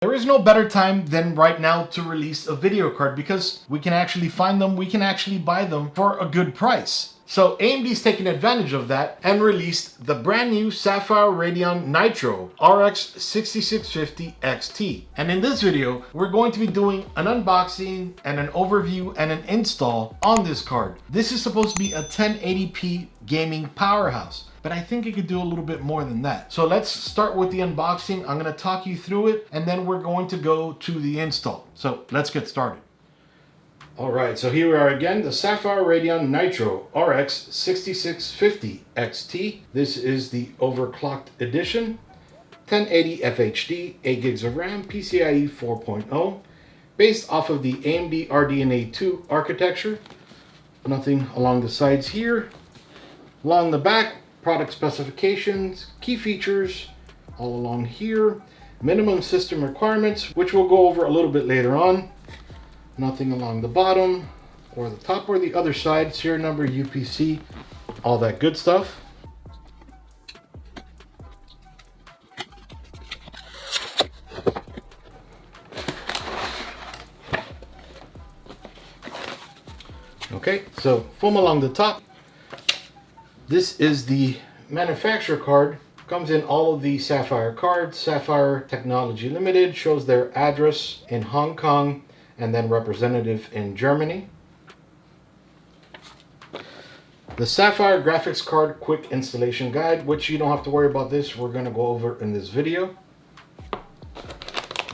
There is no better time than right now to release a video card because we can actually find them, we can actually buy them for a good price. So AMD's taken advantage of that and released the brand new Sapphire Radeon Nitro RX 6650 XT. And in this video, we're going to be doing an unboxing and an overview and an install on this card. This is supposed to be a 1080p gaming powerhouse, but I think it could do a little bit more than that. So let's start with the unboxing. I'm gonna talk you through it, and then we're going to go to the install. So let's get started. All right, so here we are again, the Sapphire Radeon Nitro RX 6650 XT. This is the overclocked edition, 1080 FHD, 8 gigs of RAM, PCIe 4.0, based off of the AMD RDNA 2 architecture. Nothing along the sides here. Along the back, product specifications, key features, all along here. Minimum system requirements, which we'll go over a little bit later on. Nothing along the bottom or the top or the other side. Serial number, UPC, all that good stuff. Okay, so foam along the top. This is the manufacturer card. Comes in all of the Sapphire cards. Sapphire Technology Limited shows their address in Hong Kong and then representative in Germany. The Sapphire graphics card quick installation guide, which you don't have to worry about this. We're going to go over in this video.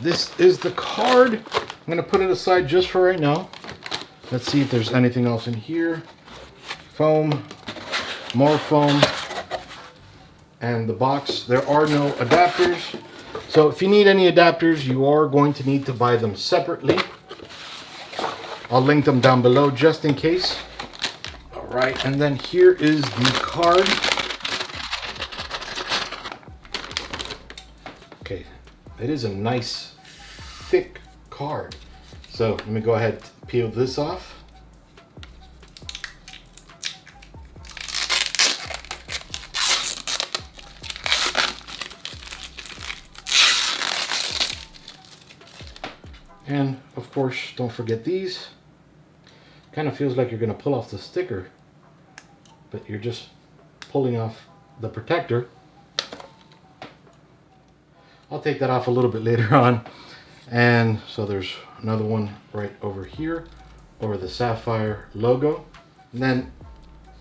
This is the card. I'm going to put it aside just for right now. Let's see if there's anything else in here. Foam. More foam, and the box. There are no adapters, so if you need any adapters, you are going to need to buy them separately. I'll link them down below just in case. All right, and then here is the card. Okay, it is a nice thick card. So let me go ahead and peel this off. And of course, don't forget these. Kind of feels like you're going to pull off the sticker, but you're just pulling off the protector. I'll take that off a little bit later on. And so there's another one right over here, over the Sapphire logo. And then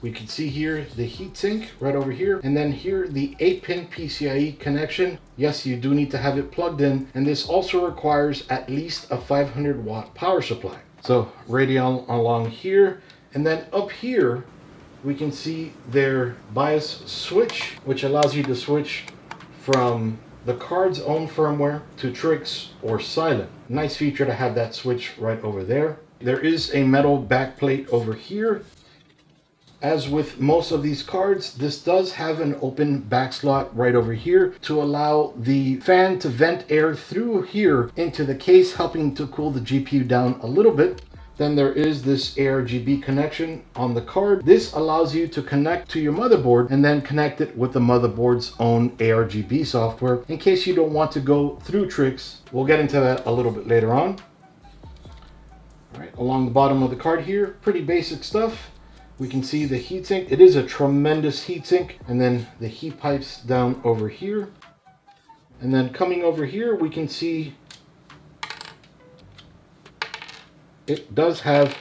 we can see here the heatsink right over here, and then here the 8-pin PCIe connection. Yes, you do need to have it plugged in, and this also requires at least a 500 watt power supply. So Radeon along here, and then up here we can see their BIOS switch, which allows you to switch from the card's own firmware to Trix or silent. Nice feature to have that switch right over there. There is a metal backplate over here. As with most of these cards, this does have an open back slot right over here to allow the fan to vent air through here into the case, helping to cool the GPU down a little bit. Then there is this ARGB connection on the card. This allows you to connect to your motherboard and then connect it with the motherboard's own ARGB software in case you don't want to go through Trix. We'll get into that a little bit later on. All right, along the bottom of the card here, pretty basic stuff. We can see the heatsink. It is a tremendous heatsink. And then the heat pipes down over here. And then coming over here, we can see it does have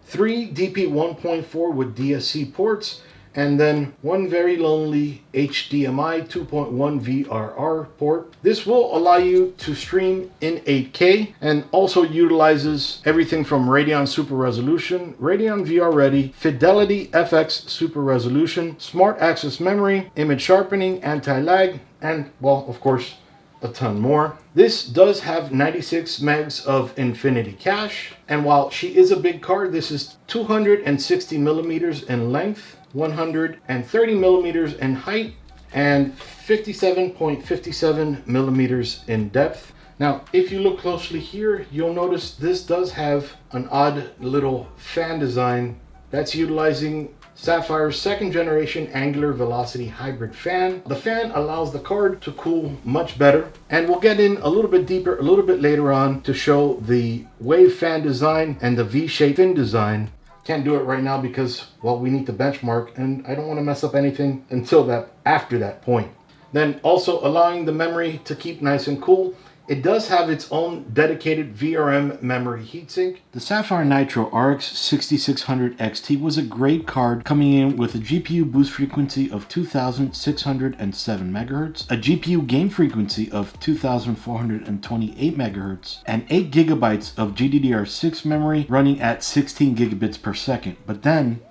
3 DP 1.4 with DSC ports, and then one very lonely HDMI 2.1 VRR port. This will allow you to stream in 8K and also utilizes everything from Radeon Super Resolution, Radeon VR Ready, Fidelity FX Super Resolution, Smart Access Memory, Image Sharpening, Anti-Lag, and, well, of course, a ton more. This does have 96 megs of infinity cache, and while she is a big card, this is 260 millimeters in length, 130 millimeters in height, and 57.57 millimeters in depth. Now, if you look closely here, you'll notice this does have an odd little fan design that's utilizing Sapphire's second generation angular velocity hybrid fan. The fan allows the card to cool much better, and we'll get in a little bit deeper a little bit later on to show the wave fan design and the V-shaped fin design. Can't do it right now because, well, we need to benchmark, and I don't want to mess up anything until after that point. Then also allowing the memory to keep nice and cool. It does have its own dedicated VRM memory heatsink. The Sapphire Nitro RX 6600 XT was a great card, coming in with a GPU boost frequency of 2607 MHz, a GPU gain frequency of 2428 MHz, and 8 GB of GDDR6 memory running at 16 gigabits per second. But then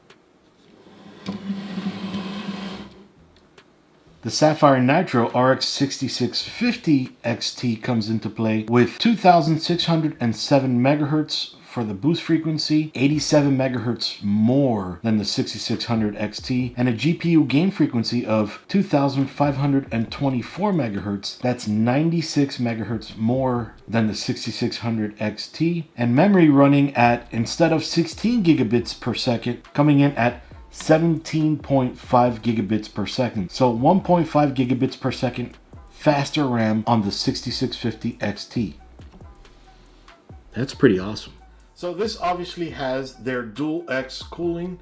the Sapphire Nitro RX 6650 XT comes into play with 2607 MHz for the boost frequency, 87 MHz more than the 6600 XT, and a GPU gain frequency of 2524 MHz. That's 96 MHz more than the 6600 XT, and memory running at, instead of 16 gigabits per second, coming in at 17.5 gigabits per second. So 1.5 gigabits per second faster RAM on the 6650 XT. That's pretty awesome. So this obviously has their dual X cooling.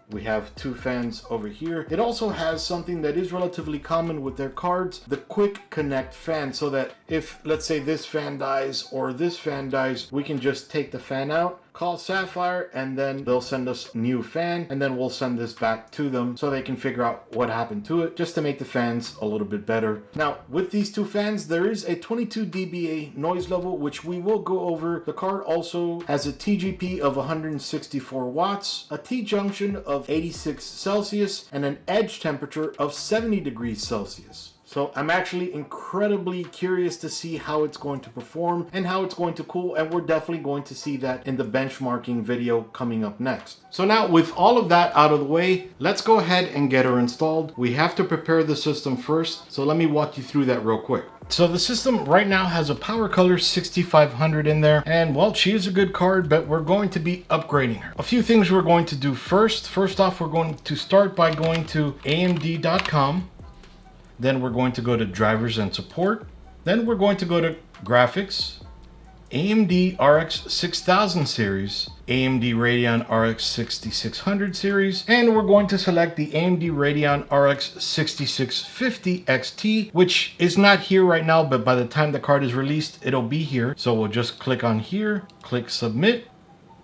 We have two fans over here. It also has something that is relatively common with their cards, the quick connect fan, so that if, let's say, this fan dies or this fan dies, we can just take the fan out, call Sapphire, and then they'll send us a new fan, and then we'll send this back to them so they can figure out what happened to it, just to make the fans a little bit better. Now, with these two fans, there is a 22 dBA noise level, which we will go over. The card also has a TGP of 164 watts, a T-junction of 86 Celsius, and an edge temperature of 70 degrees Celsius. So I'm actually incredibly curious to see how it's going to perform and how it's going to cool, and we're definitely going to see that in the benchmarking video coming up next. So now, with all of that out of the way, let's go ahead and get her installed. We have to prepare the system first, so let me walk you through that real quick. So the system right now has a PowerColor 6500 in there, and well, she is a good card, but we're going to be upgrading her. A few things we're going to do first. First off, we're going to start by going to AMD.com. Then we're going to go to drivers and support. Then we're going to go to graphics, AMD RX 6000 series, AMD Radeon RX 6600 series, and we're going to select the AMD Radeon RX 6650 XT, which is not here right now, but by the time the card is released, it'll be here. So we'll just click on here, click submit,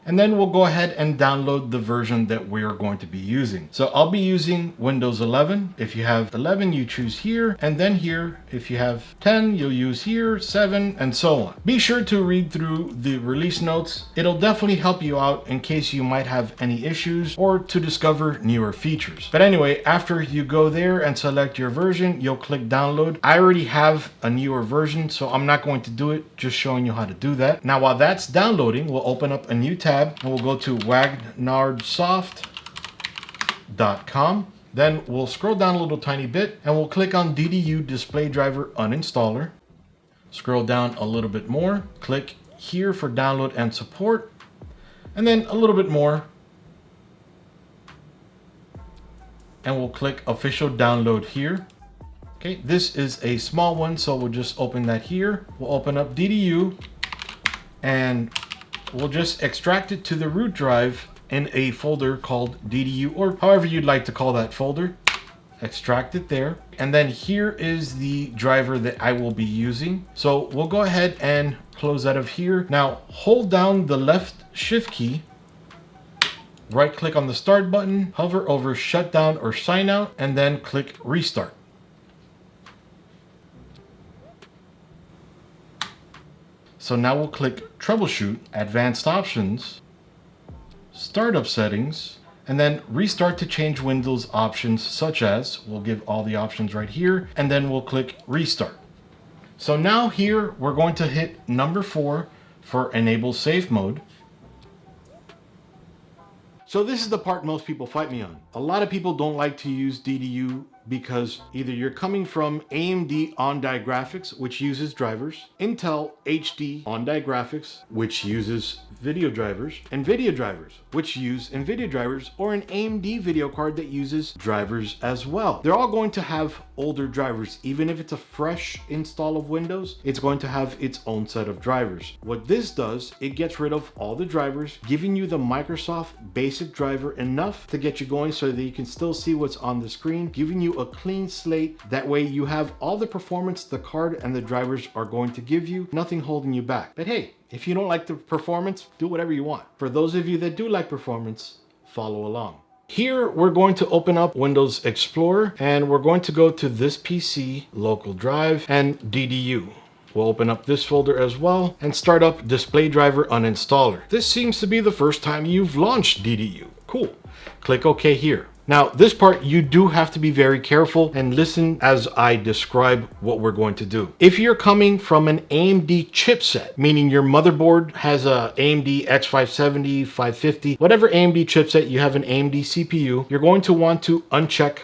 and then we'll go ahead and download the version that we're going to be using. So I'll be using Windows 11. If you have 11, you choose here, and then here. If you have 10, you'll use here, 7, and so on. Be sure to read through the release notes. It'll definitely help you out in case you might have any issues or to discover newer features. But anyway, after you go there and select your version, you'll click download. I already have a newer version, so I'm not going to do it, just showing you how to do that. Now, while that's downloading, we'll open up a new tab, and we'll go to wagnardsoft.com. Then we'll scroll down a little tiny bit and we'll click on DDU Display Driver Uninstaller. Scroll down a little bit more, click here for download and support, and then a little bit more, and we'll click official download here. Okay, this is a small one, so we'll just open that here. We'll open up DDU and we'll just extract it to the root drive in a folder called DDU, or however you'd like to call that folder. Extract it there. And then here is the driver that I will be using. So we'll go ahead and close out of here. Now hold down the left shift key, right click on the start button, hover over shutdown or sign out, and then click restart. So now we'll click troubleshoot, advanced options, startup settings, and then restart to change Windows options, such as, we'll give all the options right here, and then we'll click restart. So now here we're going to hit number 4 for enable safe mode. So this is the part most people fight me on. A lot of people don't like to use DDU because either you're coming from AMD on-die graphics, which uses drivers, Intel HD on-die graphics, which uses video drivers, NVIDIA drivers, which use NVIDIA drivers, or an AMD video card that uses drivers as well. They're all going to have older drivers. Even if it's a fresh install of Windows, it's going to have its own set of drivers. What this does, it gets rid of all the drivers, giving you the Microsoft basic driver enough to get you going so that you can still see what's on the screen, giving you a clean slate. That way you have all the performance the card and the drivers are going to give you, nothing holding you back. But hey, if you don't like the performance, do whatever you want. For those of you that do like performance, follow along. Here, we're going to open up Windows Explorer and we're going to go to this PC, local drive, and DDU. We'll open up this folder as well and start up Display Driver Uninstaller. This seems to be the first time you've launched DDU. Cool. Click OK here. Now, this part, you do have to be very careful and listen as I describe what we're going to do. If you're coming from an AMD chipset, meaning your motherboard has a AMD X570, 550, whatever AMD chipset, you have an AMD CPU, you're going to want to uncheck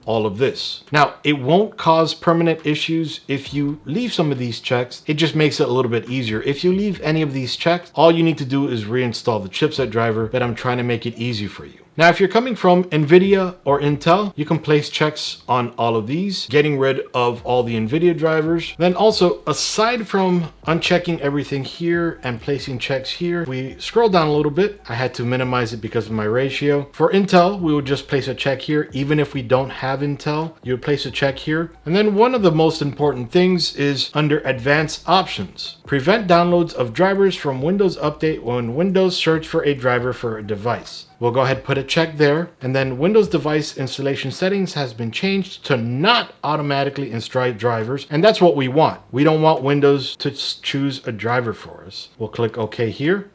all of this. Now, it won't cause permanent issues if you leave some of these checks. It just makes it a little bit easier. If you leave any of these checked, all you need to do is reinstall the chipset driver, but I'm trying to make it easy for you. Now, if you're coming from NVIDIA or Intel, you can place checks on all of these, getting rid of all the NVIDIA drivers. Then also, aside from unchecking everything here and placing checks here, we scroll down a little bit. I had to minimize it because of my ratio. For Intel, we would just place a check here. Even if we don't have Intel, you would place a check here. And then one of the most important things is under Advanced Options. Prevent downloads of drivers from Windows Update when Windows search for a driver for a device. We'll go ahead and put a check there. And then Windows device installation settings has been changed to not automatically install drivers. And that's what we want. We don't want Windows to choose a driver for us. We'll click OK here.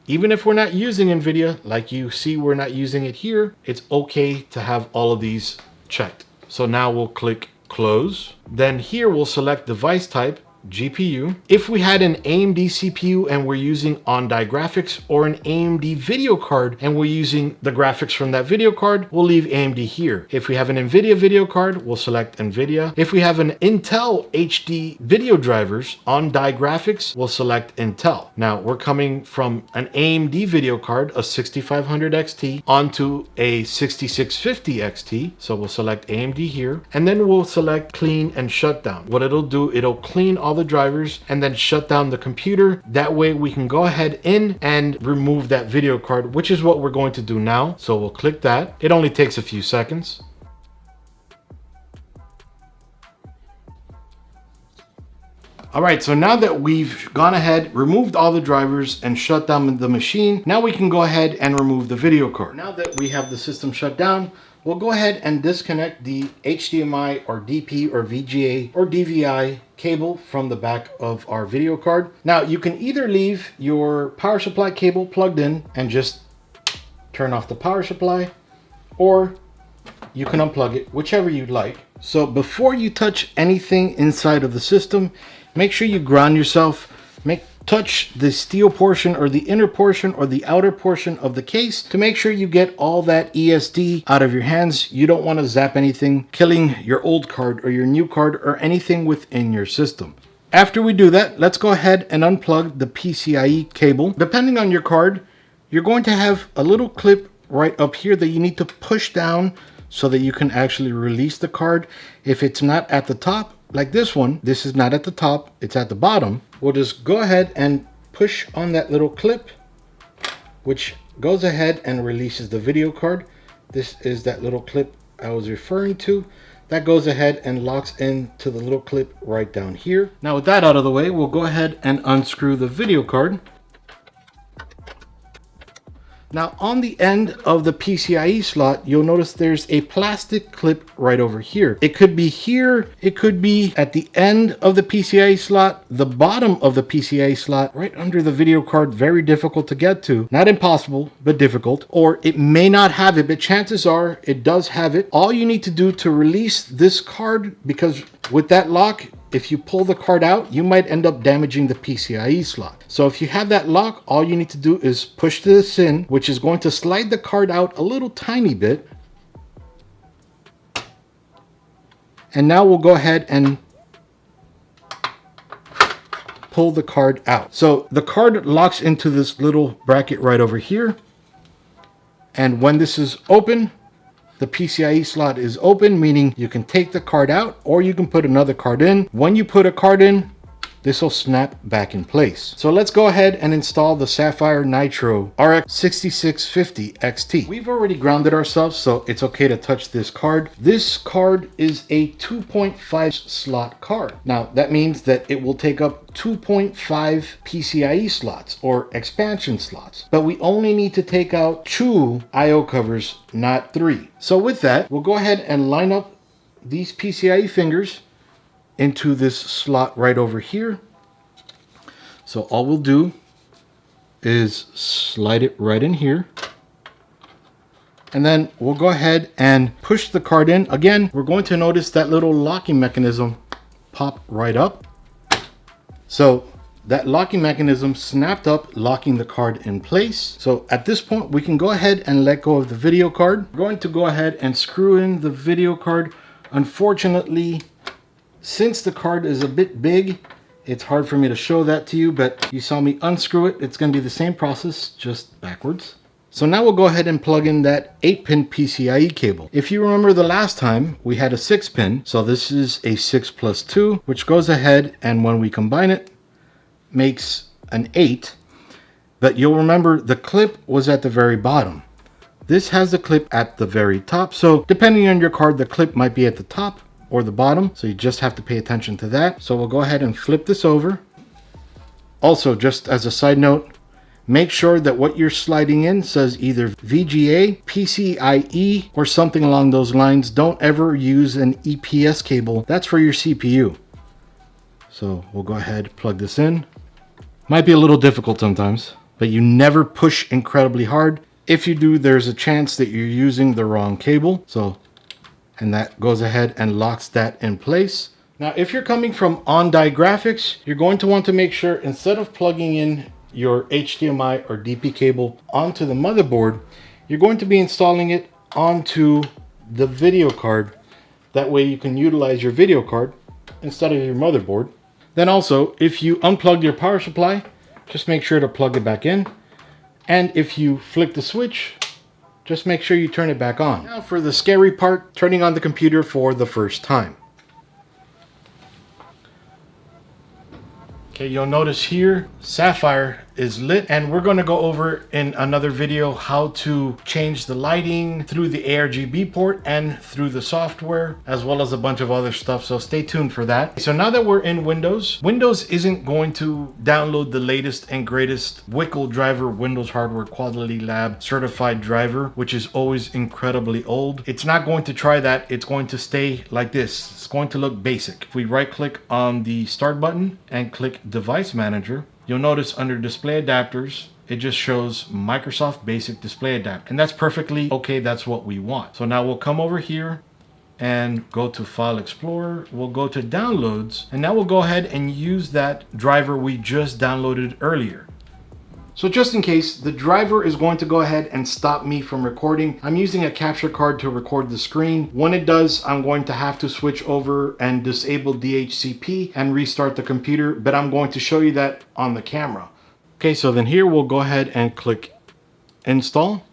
Even if we're not using NVIDIA, like you see we're not using it here, it's okay to have all of these checked. So now we'll click Close. Then here we'll select device type, GPU. If we had an AMD CPU and we're using on-die graphics, or an AMD video card and we're using the graphics from that video card, we'll leave AMD here. If we have an NVIDIA video card, we'll select NVIDIA. If we have an Intel HD video drivers on-die graphics, we'll select Intel. Now, we're coming from an AMD video card, a 6500 XT, onto a 6650 XT. So we'll select AMD here, and then we'll select Clean and Shutdown. What it'll do, it'll clean all the drivers and then shut down the computer. That way we can go ahead in and remove that video card, which is what we're going to do now. So we'll click that. It only takes a few seconds. All right, so now that we've gone ahead, removed all the drivers and shut down the machine, now we can go ahead and remove the video card. Now that we have the system shut down, we'll go ahead and disconnect the HDMI or DP or VGA or DVI cable from the back of our video card. Now, you can either leave your power supply cable plugged in and just turn off the power supply, or you can unplug it, whichever you'd like. So before you touch anything inside of the system, make sure you ground yourself. Touch the steel portion or the inner portion or the outer portion of the case to make sure you get all that ESD out of your hands. You don't want to zap anything, killing your old card or your new card or anything within your system. After we do that, let's go ahead and unplug the PCIe cable. Depending on your card, you're going to have a little clip right up here that you need to push down so that you can actually release the card. If it's not at the top, like this one, this is not at the top, it's at the bottom. We'll just go ahead and push on that little clip, which goes ahead and releases the video card. This is that little clip I was referring to. That goes ahead and locks into the little clip right down here. Now with that out of the way, we'll go ahead and unscrew the video card. Now on the end of the PCIe slot, you'll notice there's a plastic clip right over here. It could be here, it could be at the end of the PCIe slot, the bottom of the PCIe slot, right under the video card. Very difficult to get to. Not impossible, but difficult. Or it may not have it, but chances are it does have it. All you need to do to release this card, because with that lock, if you pull the card out, you might end up damaging the PCIe slot. So if you have that lock, all you need to do is push this in, which is going to slide the card out a little tiny bit. And now we'll go ahead and pull the card out. So the card locks into this little bracket right over here. And when this is open, the PCIe slot is open, meaning you can take the card out or you can put another card in. When you put a card in, this will snap back in place. So let's go ahead and install the Sapphire Nitro RX 6650 XT. We've already grounded ourselves, so it's okay to touch this card. This card is a 2.5 slot card. Now that means that it will take up 2.5 PCIe slots or expansion slots, but we only need to take out 2 IO covers, not 3. So with that, we'll go ahead and line up these PCIe fingers into this slot right over here. So all we'll do is slide it right in here. And then we'll go ahead and push the card in. Again, we're going to notice that little locking mechanism pop right up. So that locking mechanism snapped up, locking the card in place. So at this point, we can go ahead and let go of the video card. We're going to go ahead and screw in the video card. Unfortunately, since the card is a bit big, it's hard for me to show that to you, but you saw me unscrew it. It's going to be the same process, just backwards. So now we'll go ahead and plug in that 8-pin PCIe cable. If you remember the last time, we had a 6-pin. So this is a 6+2, which goes ahead and when we combine it, makes an 8. But you'll remember the clip was at the very bottom. This has the clip at the very top. So depending on your card, the clip might be at the top or the bottom, so you just have to pay attention to that. So we'll go ahead and flip this over. Also, just as a side note, make sure that what you're sliding in says either VGA, PCIe, or something along those lines. Don't ever use an EPS cable. That's for your CPU. So we'll go ahead, plug this in. Might be a little difficult sometimes, but you never push incredibly hard. If you do, there's a chance that you're using the wrong cable. And that goes ahead and locks that in place. Now, if you're coming from on-die graphics, you're going to want to make sure instead of plugging in your HDMI or DP cable onto the motherboard, you're going to be installing it onto the video card. That way you can utilize your video card instead of your motherboard. Then also, if you unplug your power supply, just make sure to plug it back in. And if you flick the switch, just make sure you turn it back on. Now for the scary part, turning on the computer for the first time. Okay, you'll notice here, Sapphire is lit, and we're going to go over in another video how to change the lighting through the ARGB port and through the software, as well as a bunch of other stuff, so stay tuned for that. So now that we're in Windows isn't going to download the latest and greatest WCL driver, Windows Hardware Quality Lab certified driver, which is always incredibly old. It's not going to try that. It's going to stay like this. It's going to look basic. If we right click on the start button and click Device Manager, you'll notice under display adapters, it just shows Microsoft Basic Display Adapter. And that's perfectly okay. That's what we want. So now we'll come over here and go to File Explorer. We'll go to Downloads. And now we'll go ahead and use that driver we just downloaded earlier. So just in case, the driver is going to go ahead and stop me from recording. I'm using a capture card to record the screen. When it does, I'm going to have to switch over and disable DHCP and restart the computer, but I'm going to show you that on the camera. Okay, so then here we'll go ahead and click Install.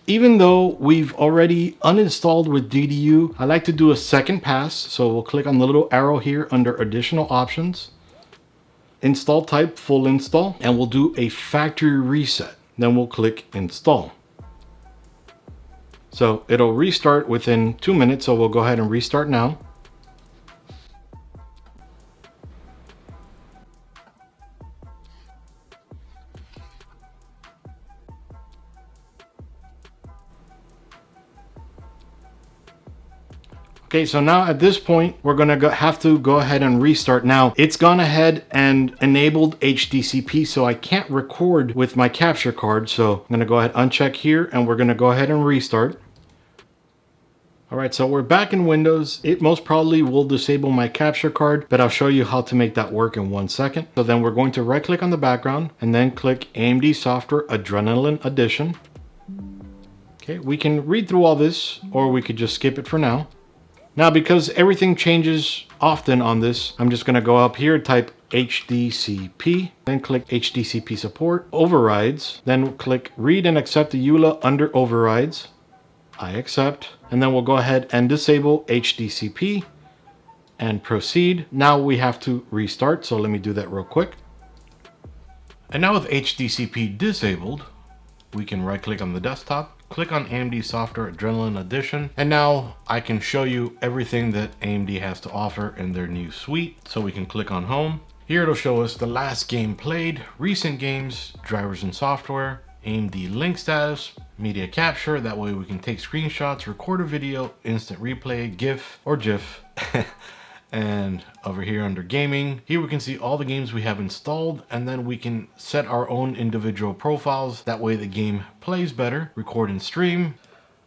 Even though we've already uninstalled with DDU, I like to do a second pass. So we'll click on the little arrow here under Additional Options. Install type, full install, and we'll do a factory reset. Then we'll click Install. So it'll restart within 2 minutes, so we'll go ahead and restart now. Okay, so now at this point, we're gonna have to go ahead and restart. Now, it's gone ahead and enabled HDCP, so I can't record with my capture card. So I'm gonna go ahead, uncheck here, and we're gonna go ahead and restart. All right, so we're back in Windows. It most probably will disable my capture card, but I'll show you how to make that work in 1 second. So then we're going to right click on the background and then click AMD Software Adrenalin Edition. Okay, we can read through all this, or we could just skip it for now. Now, because everything changes often on this, I'm just gonna go up here, type HDCP, then click HDCP support, overrides, then click read and accept the EULA under overrides. I accept, and then we'll go ahead and disable HDCP and proceed. Now we have to restart, so let me do that real quick. And now with HDCP disabled, we can right click on the desktop, click on AMD Software Adrenalin Edition, and now I can show you everything that AMD has to offer in their new suite. So we can click on home. Here it'll show us the last game played, recent games, drivers and software, AMD link status, media capture, that way we can take screenshots, record a video, instant replay, GIF or GIF. And over here under gaming, here we can see all the games we have installed, and then we can set our own individual profiles. That way the game plays better. Record and stream.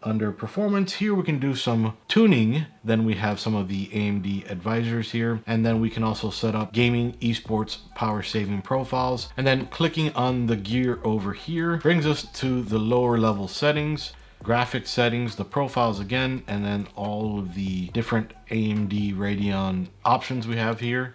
Under performance, here we can do some tuning. Then we have some of the AMD advisors here, and then we can also set up gaming, esports, power saving profiles. And then clicking on the gear over here brings us to the lower level settings, graphics settings, the profiles again, and then all of the different AMD Radeon options we have here.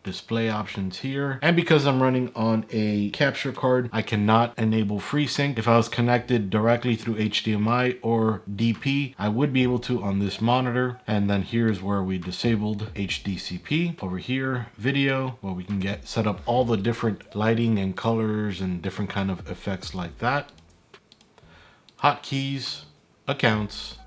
Display options here. And because I'm running on a capture card, I cannot enable FreeSync. If I was connected directly through HDMI or DP, I would be able to on this monitor. And then here's where we disabled HDCP. Over here, video, where we can set up all the different lighting and colors and different kind of effects like that. Hotkeys, accounts,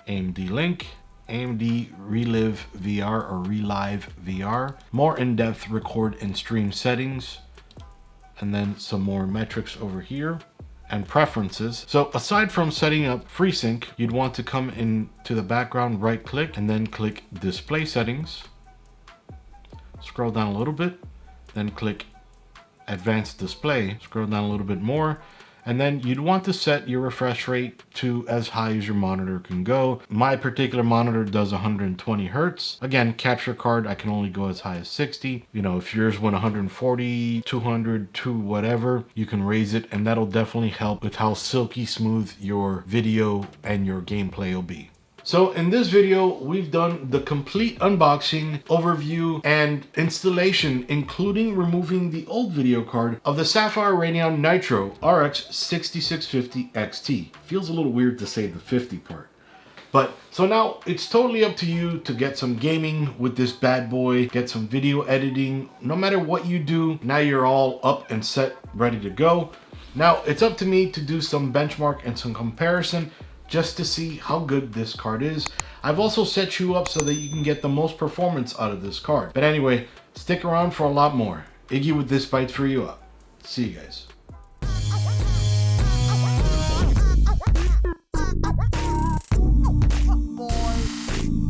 AMD link, AMD Relive VR or Relive VR, more in-depth record and stream settings, and then some more metrics over here, and preferences. So aside from setting up FreeSync, you'd want to come into the background, right click, and then click Display Settings. Scroll down a little bit, then click Advanced Display. Scroll down a little bit more, and then you'd want to set your refresh rate to as high as your monitor can go. My particular monitor does 120 Hertz. Again, capture card, I can only go as high as 60. You know, if yours went 140, 200, to whatever, you can raise it, and that'll definitely help with how silky smooth your video and your gameplay will be. So in this video, we've done the complete unboxing, overview, and installation, including removing the old video card of the Sapphire Radeon Nitro RX 6650 XT. Feels a little weird to say the 50 part. But so now it's totally up to you to get some gaming with this bad boy, get some video editing. No matter what you do, now you're all up and set, ready to go. Now it's up to me to do some benchmark and some comparison, just to see how good this card is. I've also set you up so that you can get the most performance out of this card. But anyway, stick around for a lot more. Iggy with ThisBytesForYou up. See you guys.